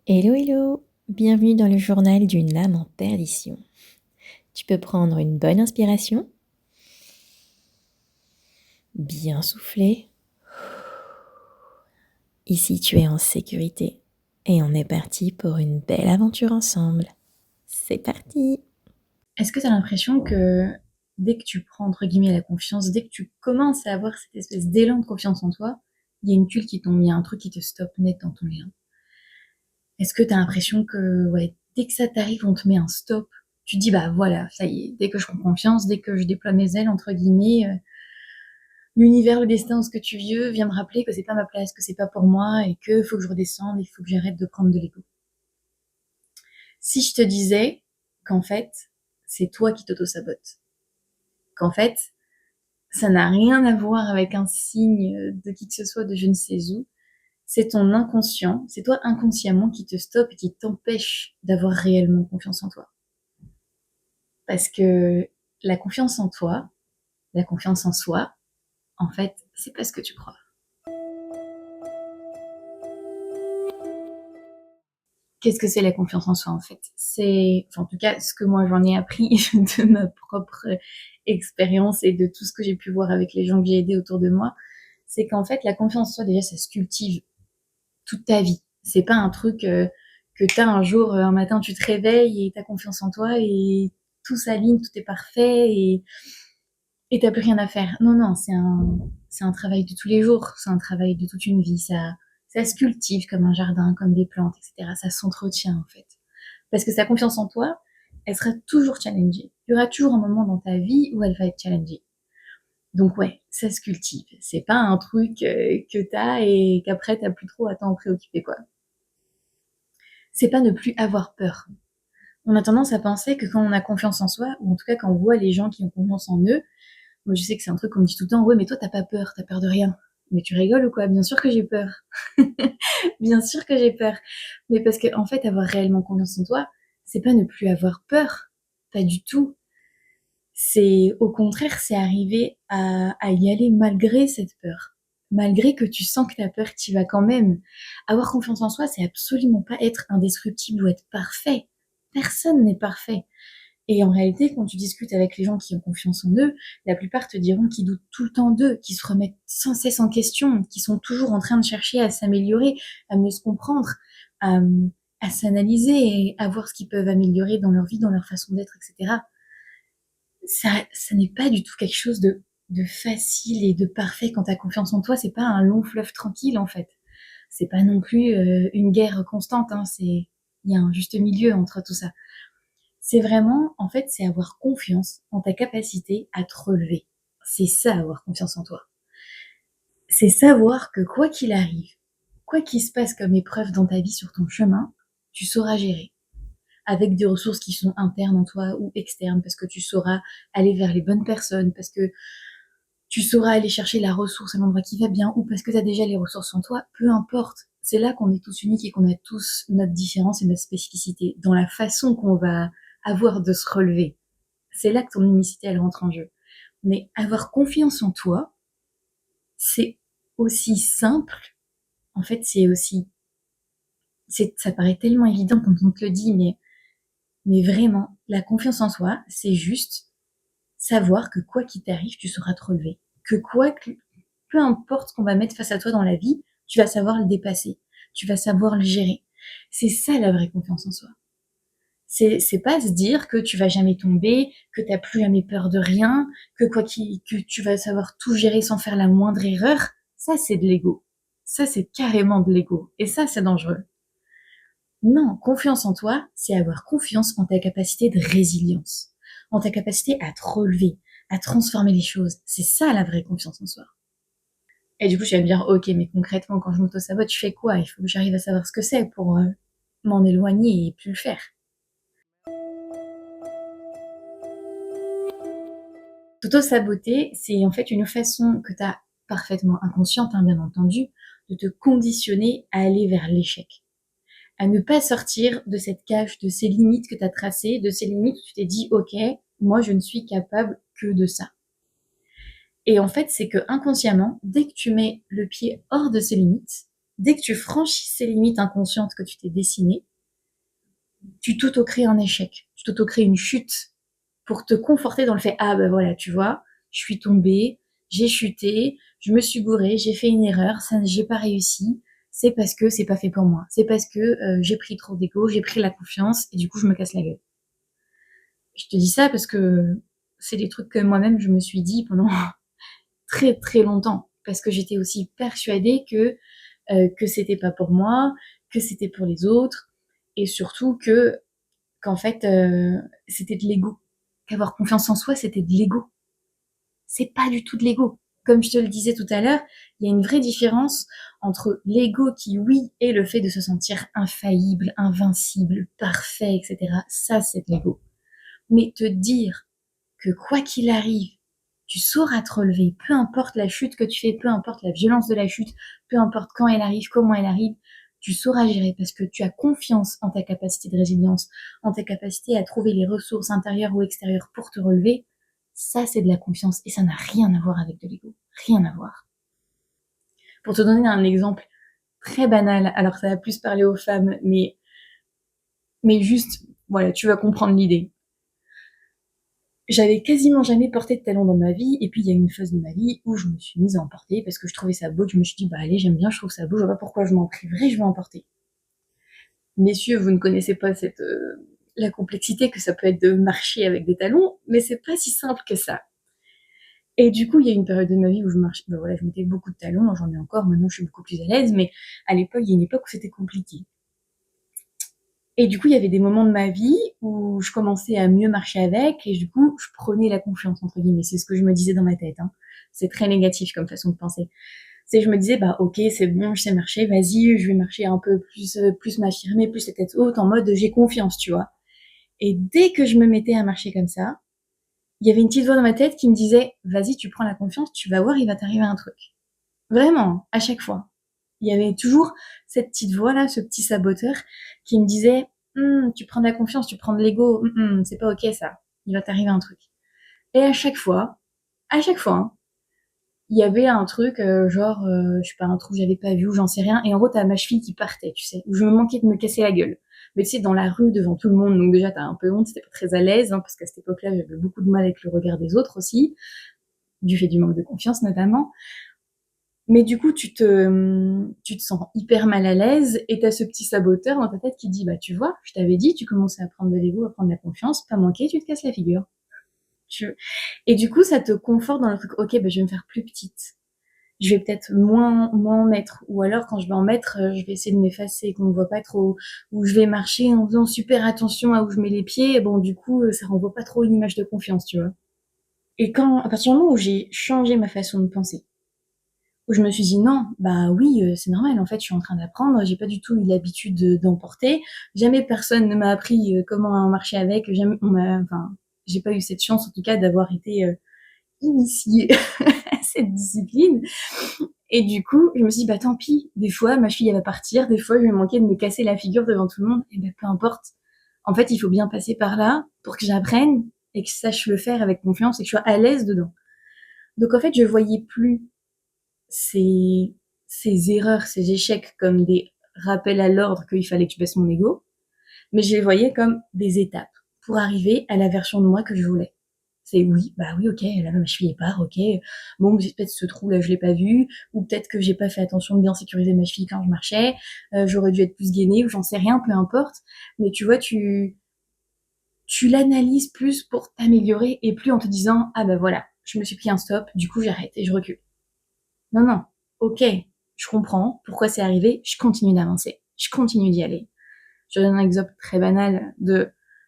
Hello, hello! Bienvenue dans le journal d'une âme en perdition. Tu peux prendre une bonne inspiration, bien souffler. Ici, tu es en sécurité et on est parti pour une belle aventure ensemble. C'est parti! Est-ce que tu as l'impression que dès que tu prends entre guillemets la confiance, dès que tu commences à avoir cette espèce d'élan de confiance en toi, il y a une tuile qui tombe, il y a un truc qui te stoppe net dans ton élan? Est-ce que tu as l'impression que ouais, dès que ça t'arrive, on te met un stop? Tu te dis bah voilà, ça y est, dès que je prends confiance, dès que je déploie mes ailes entre guillemets, l'univers, le destin, ce que tu veux vient me rappeler que c'est pas ma place, que c'est pas pour moi et que faut que je redescende, il faut que j'arrête de prendre de l'ego. Si je te disais qu'en fait, c'est toi qui t'auto-sabotes, qu'en fait, ça n'a rien à voir avec un signe de qui que ce soit de je ne sais où. C'est ton inconscient, c'est toi inconsciemment qui te stoppe et qui t'empêche d'avoir réellement confiance en toi. Parce que la confiance en toi, la confiance en soi, en fait, c'est pas ce que tu crois. Qu'est-ce que c'est la confiance en soi en fait? C'est, enfin, en tout cas, ce que moi j'en ai appris de ma propre expérience et de tout ce que j'ai pu voir avec les gens que j'ai aidés autour de moi, c'est qu'en fait la confiance en soi déjà ça se cultive toute ta vie. C'est pas un truc que t'as un jour, un matin, tu te réveilles et t'as confiance en toi et tout s'aligne, tout est parfait et t'as plus rien à faire. Non, non, c'est un travail de tous les jours, c'est un travail de toute une vie. Ça se cultive comme un jardin, comme des plantes, etc. Ça s'entretient en fait. Parce que sa confiance en toi, elle sera toujours challengée. Il y aura toujours un moment dans ta vie où elle va être challengée. Donc ouais, ça se cultive. C'est pas un truc que t'as et qu'après t'as plus trop à t'en préoccuper quoi. C'est pas ne plus avoir peur. On a tendance à penser que quand on a confiance en soi, ou en tout cas quand on voit les gens qui ont confiance en eux, moi je sais que c'est un truc qu'on me dit tout le temps, ouais mais toi t'as peur de rien. Mais tu rigoles ou quoi? Bien sûr que j'ai peur. Bien sûr que j'ai peur. Mais parce que en fait avoir réellement confiance en toi, c'est pas ne plus avoir peur. Pas du tout. C'est au contraire, c'est arriver à y aller malgré cette peur. Malgré que tu sens que t'as peur, tu vas quand même. Avoir confiance en soi, c'est absolument pas être indestructible ou être parfait. Personne n'est parfait. Et en réalité, quand tu discutes avec les gens qui ont confiance en eux, la plupart te diront qu'ils doutent tout le temps d'eux, qu'ils se remettent sans cesse en question, qu'ils sont toujours en train de chercher à s'améliorer, à mieux se comprendre, à, à s'analyser et à voir ce qu'ils peuvent améliorer dans leur vie, dans leur façon d'être, etc. Ça n'est pas du tout quelque chose de facile et de parfait quand tu as confiance en toi. C'est pas un long fleuve tranquille, en fait. C'est pas non plus une guerre constante. Hein. Il y a un juste milieu entre tout ça. C'est vraiment, en fait, c'est avoir confiance en ta capacité à te relever. C'est ça, avoir confiance en toi. C'est savoir que quoi qu'il arrive, quoi qu'il se passe comme épreuve dans ta vie sur ton chemin, tu sauras gérer avec des ressources qui sont internes en toi ou externes, parce que tu sauras aller vers les bonnes personnes, parce que tu sauras aller chercher la ressource à l'endroit qui va bien, ou parce que tu as déjà les ressources en toi, peu importe. C'est là qu'on est tous uniques et qu'on a tous notre différence et notre spécificité dans la façon qu'on va avoir de se relever. C'est là que ton unicité, elle rentre en jeu. Mais avoir confiance en toi, c'est aussi simple. En fait, ça paraît tellement évident quand on te le dit, mais vraiment, la confiance en soi, c'est juste savoir que quoi qu'il t'arrive, tu sauras te relever. Peu importe ce qu'on va mettre face à toi dans la vie, tu vas savoir le dépasser. Tu vas savoir le gérer. C'est ça la vraie confiance en soi. C'est pas se dire que tu vas jamais tomber, que t'as plus jamais peur de rien, que tu vas savoir tout gérer sans faire la moindre erreur. Ça, c'est de l'ego. Ça, c'est carrément de l'ego. Et ça, c'est dangereux. Non, confiance en toi, c'est avoir confiance en ta capacité de résilience, en ta capacité à te relever, à transformer les choses. C'est ça la vraie confiance en soi. Et du coup, je vais me dire, ok, mais concrètement, quand je m'auto-sabote, je fais quoi? Il faut que j'arrive à savoir ce que c'est pour m'en éloigner et plus le faire. T'auto-saboter, c'est en fait une façon que tu as parfaitement inconsciente, hein, bien entendu, de te conditionner à aller vers l'échec, à ne pas sortir de cette cage, de ces limites que tu as tracées, de ces limites où tu t'es dit, ok, moi je ne suis capable que de ça. Et en fait, c'est que inconsciemment, dès que tu mets le pied hors de ces limites, Dès que tu franchis ces limites inconscientes que tu t'es dessinées, tu t'auto-crées un échec, tu t'auto-crées une chute pour te conforter dans le fait, ah ben voilà, tu vois, je suis tombée, j'ai chuté, je me suis gourée, j'ai fait une erreur, ça, j'ai pas réussi, c'est parce que c'est pas fait pour moi, c'est parce que j'ai pris trop d'ego, j'ai pris la confiance et du coup je me casse la gueule. Je te dis ça parce que c'est des trucs que moi-même je me suis dit pendant très très longtemps parce que j'étais aussi persuadée que c'était pas pour moi, que c'était pour les autres et surtout que qu'en fait c'était de l'ego. Qu'avoir confiance en soi, c'était de l'ego. C'est pas du tout de l'ego. Comme je te le disais tout à l'heure, il y a une vraie différence entre l'ego qui, oui, est le fait de se sentir infaillible, invincible, parfait, etc. Ça, c'est de l'ego. Mais te dire que quoi qu'il arrive, tu sauras te relever, peu importe la chute que tu fais, peu importe la violence de la chute, peu importe quand elle arrive, comment elle arrive, tu sauras gérer parce que tu as confiance en ta capacité de résilience, en ta capacité à trouver les ressources intérieures ou extérieures pour te relever. Ça, c'est de la confiance et ça n'a rien à voir avec de l'ego. Rien à voir. Pour te donner un exemple très banal, alors ça va plus parler aux femmes, mais juste, voilà, tu vas comprendre l'idée. J'avais quasiment jamais porté de talons dans ma vie, et puis il y a une phase de ma vie où je me suis mise à en porter parce que je trouvais ça beau, je me suis dit, bah allez, j'aime bien, je trouve ça beau, je vois pas pourquoi je m'en priverais, je vais en porter. Messieurs, vous ne connaissez pas la complexité que ça peut être de marcher avec des talons, mais c'est pas si simple que ça. Et du coup, il y a une période de ma vie où je marchais, bah voilà, je mettais beaucoup de talons, j'en ai encore, maintenant je suis beaucoup plus à l'aise, mais à l'époque, il y a une époque où c'était compliqué. Et du coup, il y avait des moments de ma vie où je commençais à mieux marcher avec, et du coup, je prenais la confiance, entre guillemets. C'est ce que je me disais dans ma tête, hein. C'est très négatif comme façon de penser. C'est que je me disais, bah, ok, c'est bon, je sais marcher, vas-y, je vais marcher un peu plus, plus m'affirmer, plus la tête haute, en mode j'ai confiance, tu vois. Et dès que je me mettais à marcher comme ça, il y avait une petite voix dans ma tête qui me disait, vas-y, tu prends la confiance, tu vas voir, il va t'arriver un truc. Vraiment, à chaque fois. Il y avait toujours cette petite voix-là, ce petit saboteur qui me disait, tu prends de la confiance, tu prends de l'ego, c'est pas ok ça, il va t'arriver un truc. Et à chaque fois, hein, il y avait un truc genre, je sais pas, un trou que j'avais pas vu ou j'en sais rien, et en gros t'as ma cheville qui partait, tu sais, où je me manquais de me casser la gueule. Mais tu sais, dans la rue, devant tout le monde, donc déjà t'as un peu honte, c'était pas très à l'aise, hein, parce qu'à cette époque-là j'avais beaucoup de mal avec le regard des autres aussi, du fait du manque de confiance notamment. Mais du coup, tu te sens hyper mal à l'aise et t'as ce petit saboteur dans ta tête qui dit, bah, tu vois, je t'avais dit, tu commençais à prendre de l'ego, à prendre de la confiance, pas manquer, tu te casses la figure. Tu... Et du coup, ça te conforte dans le truc, ok, bah, je vais me faire plus petite. Je vais peut-être moins en mettre. Ou alors, quand je vais en mettre, je vais essayer de m'effacer, qu'on ne voit pas trop. Ou je vais marcher en faisant super attention à où je mets les pieds. Bon, du coup, ça renvoie pas trop une image de confiance, tu vois. Et à partir du moment où j'ai changé ma façon de penser, où je me suis dit non, bah oui, c'est normal, en fait, je suis en train d'apprendre, j'ai pas du tout eu l'habitude d'emporter, jamais personne ne m'a appris comment marcher avec, jamais, enfin, j'ai pas eu cette chance, en tout cas, d'avoir été initiée à cette discipline. Et du coup, je me suis dit, bah tant pis, des fois, ma fille, elle va partir, des fois, je vais manquer de me casser la figure devant tout le monde, et ben peu importe. En fait, il faut bien passer par là pour que j'apprenne et que je sache le faire avec confiance et que je sois à l'aise dedans. Donc en fait, je voyais plus ces, ces erreurs, ces échecs comme des rappels à l'ordre qu'il fallait que je baisse mon ego, mais je les voyais comme des étapes pour arriver à la version de moi que je voulais. C'est oui, bah oui, ok, là ma cheville est part, ok, bon, peut-être ce trou là je l'ai pas vu, ou peut-être que j'ai pas fait attention de bien sécuriser ma cheville quand je marchais, j'aurais dû être plus gainée, ou j'en sais rien, peu importe, mais tu vois, tu l'analyses plus pour t'améliorer et plus en te disant, ah bah voilà, je me suis pris un stop, du coup j'arrête et je recule. Non, non. Ok, je comprends pourquoi c'est arrivé, je continue d'avancer, je continue d'y aller. Je donne un exemple très banal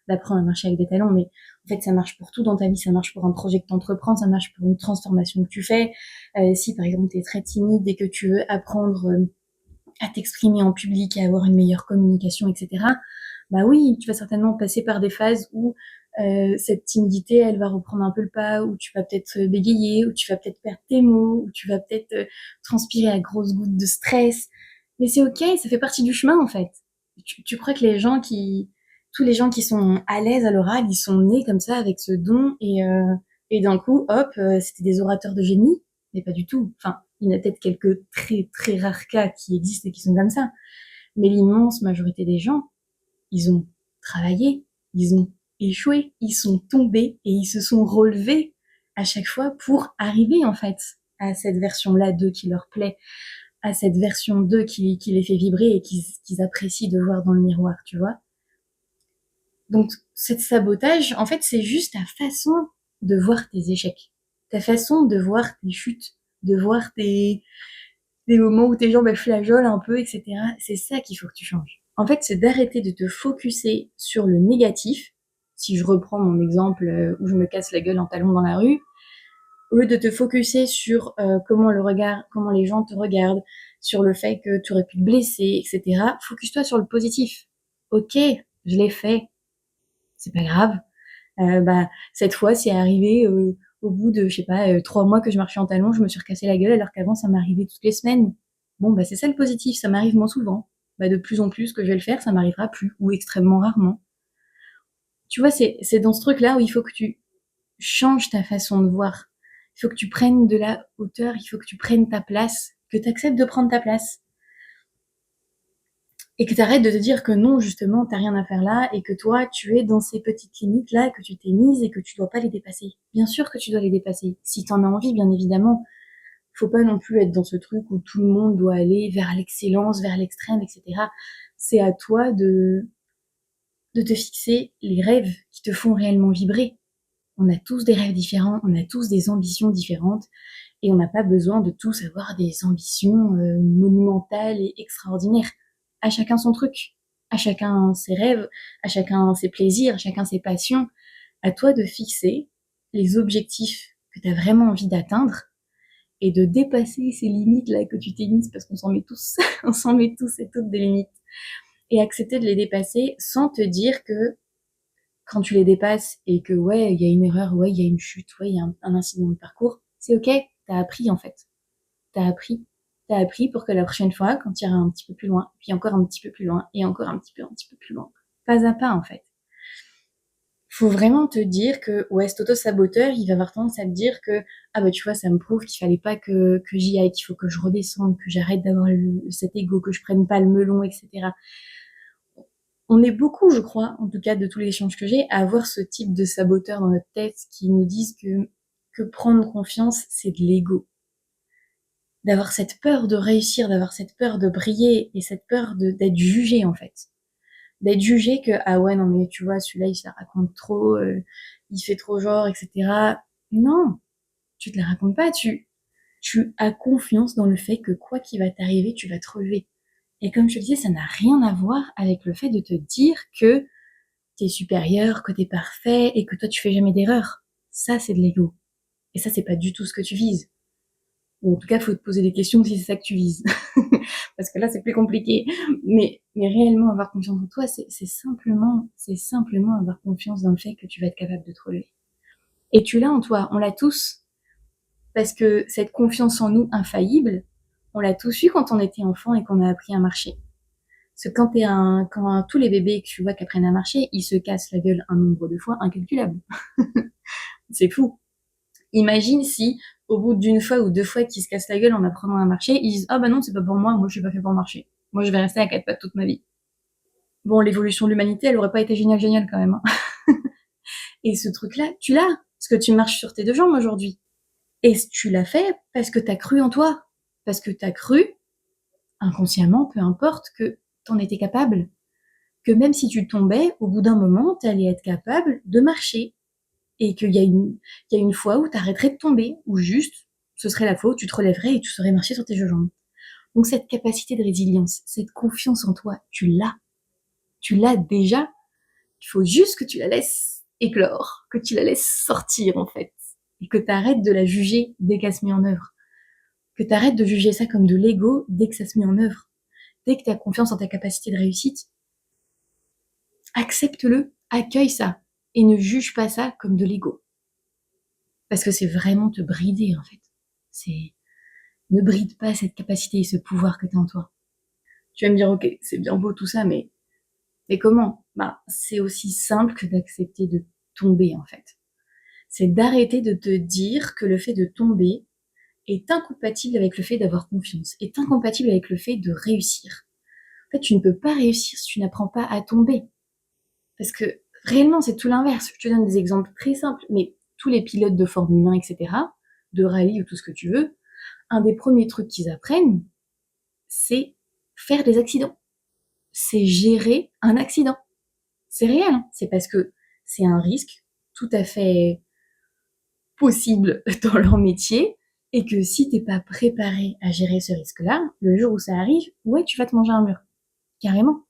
d'apprendre à marcher avec des talons, mais en fait, ça marche pour tout dans ta vie, ça marche pour un projet que tu entreprends, ça marche pour une transformation que tu fais. Si, par exemple, tu es très timide et que tu veux apprendre à t'exprimer en public, à avoir une meilleure communication, etc., bah oui, tu vas certainement passer par des phases où cette timidité, elle va reprendre un peu le pas, où tu vas peut-être bégayer, où tu vas peut-être perdre tes mots, où tu vas peut-être transpirer à grosses gouttes de stress. Mais c'est ok, ça fait partie du chemin en fait. Tu crois que tous les gens qui sont à l'aise à l'oral, ils sont nés comme ça avec ce don et d'un coup, hop, c'était des orateurs de génie, mais pas du tout. Enfin, Il y en a peut-être quelques très très rares cas qui existent et qui sont comme ça. Mais l'immense majorité des gens, ils ont travaillé, ils ont échoué, ils sont tombés et ils se sont relevés à chaque fois pour arriver en fait à cette version-là d'eux qui leur plaît, à cette version d'eux qui les fait vibrer et qu'ils apprécient de voir dans le miroir, tu vois. Donc, cette sabotage, en fait, c'est juste ta façon de voir tes échecs, ta façon de voir tes chutes, de voir des moments où tes jambes elles flageolent un peu, etc. C'est ça qu'il faut que tu changes. En fait, c'est d'arrêter de te focuser sur le négatif. Si je reprends mon exemple où je me casse la gueule en talons dans la rue, au lieu de te focuser sur comment les gens te regardent, sur le fait que tu aurais pu te blesser, etc. Focus-toi sur le positif. Ok, je l'ai fait, c'est pas grave. Cette fois, c'est arrivé au bout de, je sais pas, 3 mois que je marchais en talons, je me suis recassé la gueule alors qu'avant ça m'arrivait toutes les semaines. Bon, c'est ça le positif, ça m'arrive moins souvent. De plus en plus que je vais le faire, ça m'arrivera plus ou extrêmement rarement. Tu vois, c'est dans ce truc-là où il faut que tu changes ta façon de voir. Il faut que tu prennes de la hauteur, il faut que tu prennes ta place, que tu acceptes de prendre ta place. Et que tu arrêtes de te dire que non, justement, t'as rien à faire là, et que toi, tu es dans ces petites limites-là, que tu t'es mise et que tu dois pas les dépasser. Bien sûr que tu dois les dépasser. Si t'en as envie, bien évidemment. Faut pas non plus être dans ce truc où tout le monde doit aller vers l'excellence, vers l'extrême, etc. C'est à toi de te fixer les rêves qui te font réellement vibrer. On a tous des rêves différents, on a tous des ambitions différentes, et on n'a pas besoin de tous avoir des ambitions monumentales et extraordinaires. À chacun son truc, à chacun ses rêves, à chacun ses plaisirs, à chacun ses passions. À toi de fixer les objectifs que tu as vraiment envie d'atteindre et de dépasser ces limites là que tu t'es mises, parce qu'on s'en met tous, on s'en met tous et toutes des limites, et accepter de les dépasser sans te dire que quand tu les dépasses et que ouais, il y a une erreur, ouais, il y a une chute, ouais, il y a un incident de parcours, c'est ok, t'as appris en fait. T'as appris. T'as appris pour que la prochaine fois, quand tu iras un petit peu plus loin, puis encore un petit peu plus loin, et encore un petit peu plus loin, pas à pas en fait. Faut vraiment te dire que ouais, cet auto-saboteur, il va avoir tendance à te dire que ah tu vois, ça me prouve qu'il fallait pas que j'y aille, qu'il faut que je redescende, que j'arrête d'avoir cet ego, que je prenne pas le melon, etc. On est beaucoup, je crois, en tout cas de tous les échanges que j'ai, à avoir ce type de saboteur dans notre tête qui nous disent que prendre confiance, c'est de l'ego. D'avoir cette peur de réussir, d'avoir cette peur de briller et cette peur d'être jugé en fait. D'être jugé que ah ouais non mais tu vois celui-là il se la raconte trop, il fait trop genre, etc. Non, tu te la racontes pas, tu as confiance dans le fait que quoi qu'il va t'arriver, tu vas te relever. Et comme je te disais, ça n'a rien à voir avec le fait de te dire que t'es supérieur, que t'es parfait et que toi tu fais jamais d'erreur. Ça c'est de l'ego. Et ça c'est pas du tout ce que tu vises. Ou en tout cas, il faut te poser des questions si c'est ça que tu vises. Parce que là, c'est plus compliqué. Mais réellement, avoir confiance en toi, c'est simplement avoir confiance dans le fait que tu vas être capable de te relever. Et tu l'as en toi, on l'a tous. Parce que cette confiance en nous infaillible, on l'a tous eu quand on était enfant et qu'on a appris à marcher. Parce que quand tous les bébés que tu vois qui apprennent à marcher, ils se cassent la gueule un nombre de fois incalculable. C'est fou. Imagine si, au bout d'une fois ou 2 fois qu'ils se cassent la gueule en apprenant à marcher, ils disent ah bah non c'est pas pour moi je suis pas fait pour marcher. Moi je vais rester à 4 pattes toute ma vie. Bon, l'évolution de l'humanité elle aurait pas été géniale quand même. Hein. Et ce truc-là, tu l'as, parce que tu marches sur tes 2 jambes aujourd'hui. Et tu l'as fait parce que t'as cru en toi, parce que t'as cru inconsciemment, peu importe, que t'en étais capable, que même si tu tombais, au bout d'un moment, t'allais être capable de marcher. Et qu'il y a une fois où t'arrêterais de tomber, ou juste, ce serait la fois où tu te relèverais et tu saurais marcher sur tes 2 jambes. Donc cette capacité de résilience, cette confiance en toi, tu l'as. Tu l'as déjà. Il faut juste que tu la laisses éclore, que tu la laisses sortir en fait. Et que tu arrêtes de la juger dès qu'elle se met en œuvre. Que tu arrêtes de juger ça comme de l'ego dès que ça se met en œuvre. Dès que tu as confiance en ta capacité de réussite, accepte-le, accueille ça. Et ne juge pas ça comme de l'ego. Parce que c'est vraiment te brider en fait. Ne bride pas cette capacité et ce pouvoir que tu as en toi. Tu vas me dire, ok, c'est bien beau tout ça, mais comment? C'est aussi simple que d'accepter de tomber, en fait. C'est d'arrêter de te dire que le fait de tomber est incompatible avec le fait d'avoir confiance, est incompatible avec le fait de réussir. En fait, tu ne peux pas réussir si tu n'apprends pas à tomber. Parce que réellement, c'est tout l'inverse. Je te donne des exemples très simples, mais tous les pilotes de Formule 1, etc., de rallye ou tout ce que tu veux, un des premiers trucs qu'ils apprennent, c'est faire des accidents. C'est gérer un accident. C'est réel, hein. C'est parce que c'est un risque tout à fait possible dans leur métier et que si t'es pas préparé à gérer ce risque-là, le jour où ça arrive, ouais, tu vas te manger un mur. Carrément.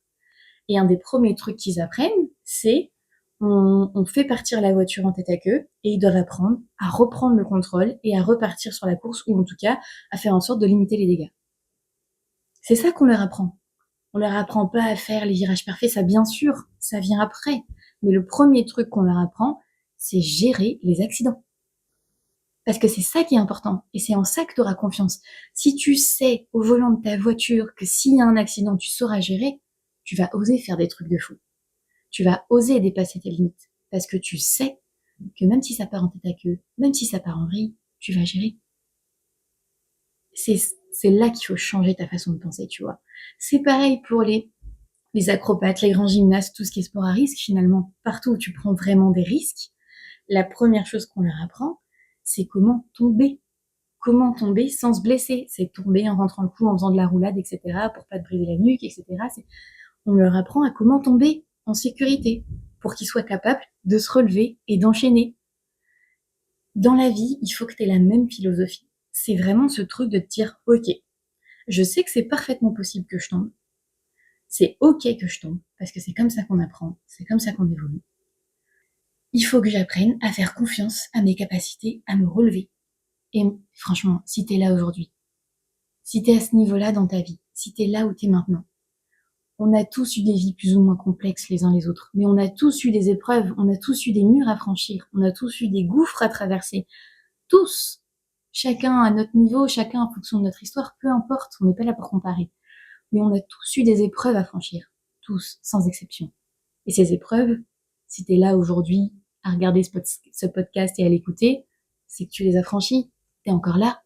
Et un des premiers trucs qu'ils apprennent, c'est on fait partir la voiture en tête à queue et ils doivent apprendre à reprendre le contrôle et à repartir sur la course ou en tout cas à faire en sorte de limiter les dégâts. C'est ça qu'on leur apprend. On leur apprend pas à faire les virages parfaits, ça bien sûr, ça vient après. Mais le premier truc qu'on leur apprend, c'est gérer les accidents. Parce que c'est ça qui est important. Et c'est en ça que tu auras confiance. Si tu sais au volant de ta voiture que s'il y a un accident, tu sauras gérer, tu vas oser faire des trucs de fou. Tu vas oser dépasser tes limites. Parce que tu sais que même si ça part en tête à queue, même si ça part en vrille, tu vas gérer. C'est là qu'il faut changer ta façon de penser, tu vois. C'est pareil pour les acrobates, les grands gymnastes, tout ce qui est sport à risque, finalement. Partout où tu prends vraiment des risques, la première chose qu'on leur apprend, c'est comment tomber. Comment tomber sans se blesser. C'est tomber en rentrant le cou, en faisant de la roulade, etc., pour pas te briser la nuque, etc. On leur apprend à comment tomber en sécurité, pour qu'ils soient capables de se relever et d'enchaîner. Dans la vie, il faut que tu aies la même philosophie. C'est vraiment ce truc de te dire, ok, je sais que c'est parfaitement possible que je tombe. C'est ok que je tombe, parce que c'est comme ça qu'on apprend, c'est comme ça qu'on évolue. Il faut que j'apprenne à faire confiance à mes capacités, à me relever. Et franchement, si t'es là aujourd'hui, si t'es à ce niveau-là dans ta vie, si t'es là où t'es maintenant, on a tous eu des vies plus ou moins complexes les uns les autres, mais on a tous eu des épreuves, on a tous eu des murs à franchir, on a tous eu des gouffres à traverser. Tous. Chacun à notre niveau, chacun en fonction de notre histoire, peu importe, on n'est pas là pour comparer. Mais on a tous eu des épreuves à franchir. Tous, sans exception. Et ces épreuves, si t'es là aujourd'hui à regarder ce podcast et à l'écouter, c'est que tu les as franchies. T'es encore là.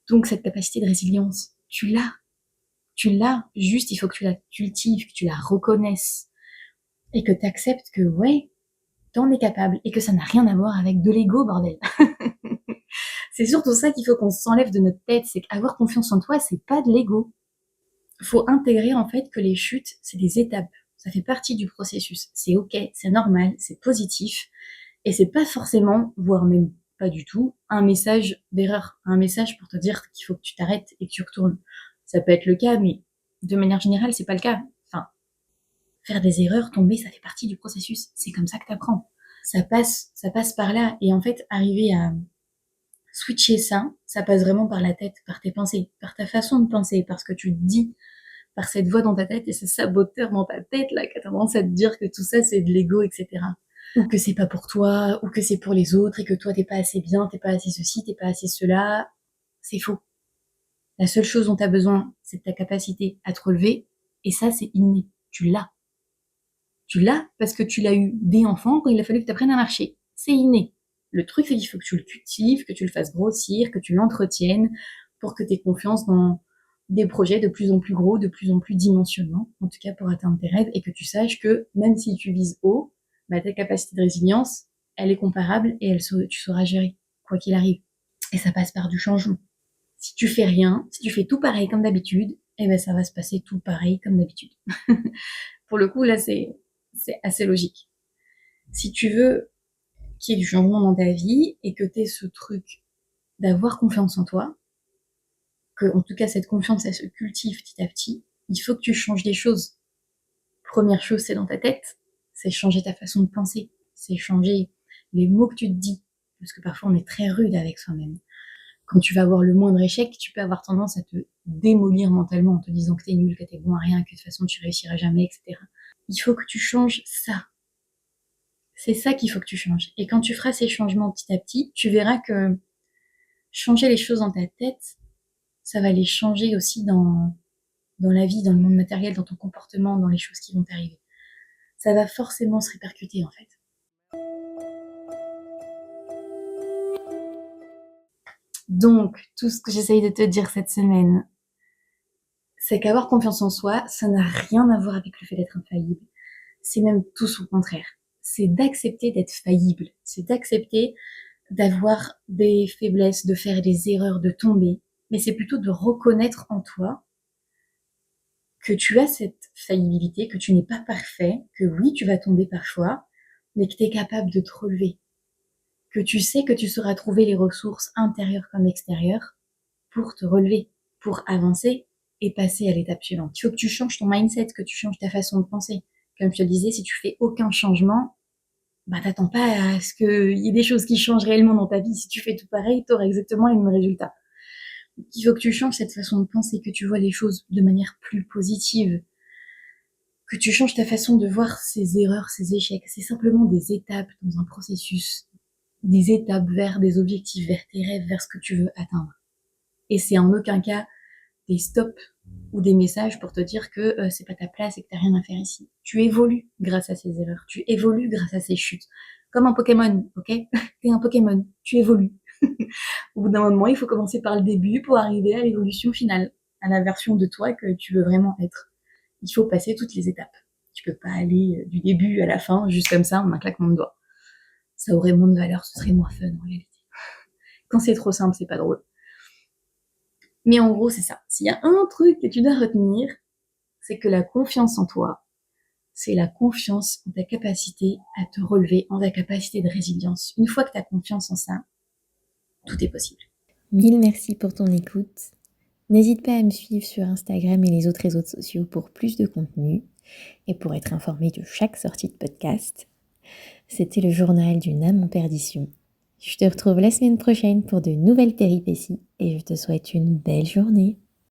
Donc cette capacité de résilience, tu l'as. Tu l'as. Juste, il faut que tu la cultives, que tu la reconnaisses. Et que t'acceptes que, ouais, t'en es capable. Et que ça n'a rien à voir avec de l'ego, bordel. C'est surtout ça qu'il faut qu'on s'enlève de notre tête. C'est qu'avoir confiance en toi, c'est pas de l'ego. Faut intégrer, en fait, que les chutes, c'est des étapes. Ça fait partie du processus. C'est ok, c'est normal, c'est positif. Et c'est pas forcément, voire même pas du tout, un message d'erreur, un message pour te dire qu'il faut que tu t'arrêtes et que tu retournes. Ça peut être le cas, mais de manière générale, c'est pas le cas. Enfin, faire des erreurs, tomber, ça fait partie du processus. C'est comme ça que t'apprends. Ça passe par là. Et en fait, arriver à switcher ça, ça passe vraiment par la tête, par tes pensées, par ta façon de penser, par ce que tu te dis, par cette voix dans ta tête et ce saboteur dans ta tête là qui a tendance à te dire que tout ça c'est de l'ego, etc. Ou que c'est pas pour toi, ou que c'est pour les autres et que toi t'es pas assez bien, t'es pas assez ceci, t'es pas assez cela. C'est faux. La seule chose dont t'as besoin, c'est de ta capacité à te relever et ça c'est inné. Tu l'as. Tu l'as parce que tu l'as eu dès enfant quand il a fallu que tu apprennes à marcher. C'est inné. Le truc, c'est qu'il faut que tu le cultives, que tu le fasses grossir, que tu l'entretiennes pour que tu aies confiance dans des projets de plus en plus gros, de plus en plus dimensionnants, en tout cas pour atteindre tes rêves, et que tu saches que même si tu vises haut, bah, ta capacité de résilience, elle est comparable et tu sauras gérer, quoi qu'il arrive. Et ça passe par du changement. Si tu fais rien, si tu fais tout pareil comme d'habitude, eh ben ça va se passer tout pareil comme d'habitude. Pour le coup, là, c'est assez logique. Si tu veux qu'il y ait du changement dans ta vie et que tu aies ce truc d'avoir confiance en toi, que en tout cas cette confiance elle se cultive petit à petit, il faut que tu changes des choses. Première chose, c'est dans ta tête, c'est changer ta façon de penser, c'est changer les mots que tu te dis, parce que parfois on est très rude avec soi-même. Quand tu vas avoir le moindre échec, tu peux avoir tendance à te démolir mentalement en te disant que t'es nul, que t'es bon à rien, que de toute façon tu réussiras jamais, etc. Il faut que tu changes ça. C'est ça qu'il faut que tu changes. Et quand tu feras ces changements petit à petit, tu verras que changer les choses dans ta tête, ça va les changer aussi dans la vie, dans le monde matériel, dans ton comportement, dans les choses qui vont t'arriver. Ça va forcément se répercuter en fait. Donc, tout ce que j'essaye de te dire cette semaine, c'est qu'avoir confiance en soi, ça n'a rien à voir avec le fait d'être infaillible. C'est même tout son contraire. C'est d'accepter d'être faillible. C'est d'accepter d'avoir des faiblesses, de faire des erreurs, de tomber. Mais c'est plutôt de reconnaître en toi que tu as cette faillibilité, que tu n'es pas parfait, que oui, tu vas tomber parfois, mais que tu es capable de te relever. Que tu sais que tu sauras trouver les ressources intérieures comme extérieures pour te relever, pour avancer et passer à l'étape suivante. Il faut que tu changes ton mindset, que tu changes ta façon de penser. Comme je te disais, si tu fais aucun changement, bah t'attends pas à ce qu'il y ait des choses qui changent réellement dans ta vie. Si tu fais tout pareil, tu auras exactement les mêmes résultats. Il faut que tu changes cette façon de penser, que tu vois les choses de manière plus positive, que tu changes ta façon de voir ces erreurs, ces échecs. C'est simplement des étapes dans un processus, des étapes vers des objectifs, vers tes rêves, vers ce que tu veux atteindre. Et c'est en aucun cas des stops ou des messages pour te dire que c'est pas ta place et que t'as rien à faire ici. Tu évolues grâce à ces erreurs, tu évolues grâce à ces chutes. Comme un Pokémon, ok? T'es un Pokémon, tu évolues. Au bout d'un moment, il faut commencer par le début pour arriver à l'évolution finale, à la version de toi que tu veux vraiment être. Il faut passer toutes les étapes. Tu peux pas aller du début à la fin, juste comme ça, en un claquement de doigts. Ça aurait moins de valeur, ce serait moins fun en réalité. Quand c'est trop simple, c'est pas drôle. Mais en gros, c'est ça. S'il y a un truc que tu dois retenir, c'est que la confiance en toi, c'est la confiance en ta capacité à te relever, en ta capacité de résilience. Une fois que tu as confiance en ça, tout est possible. Mille merci pour ton écoute. N'hésite pas à me suivre sur Instagram et les autres réseaux sociaux pour plus de contenu et pour être informé de chaque sortie de podcast. C'était le journal d'une âme en perdition. Je te retrouve la semaine prochaine pour de nouvelles péripéties et je te souhaite une belle journée.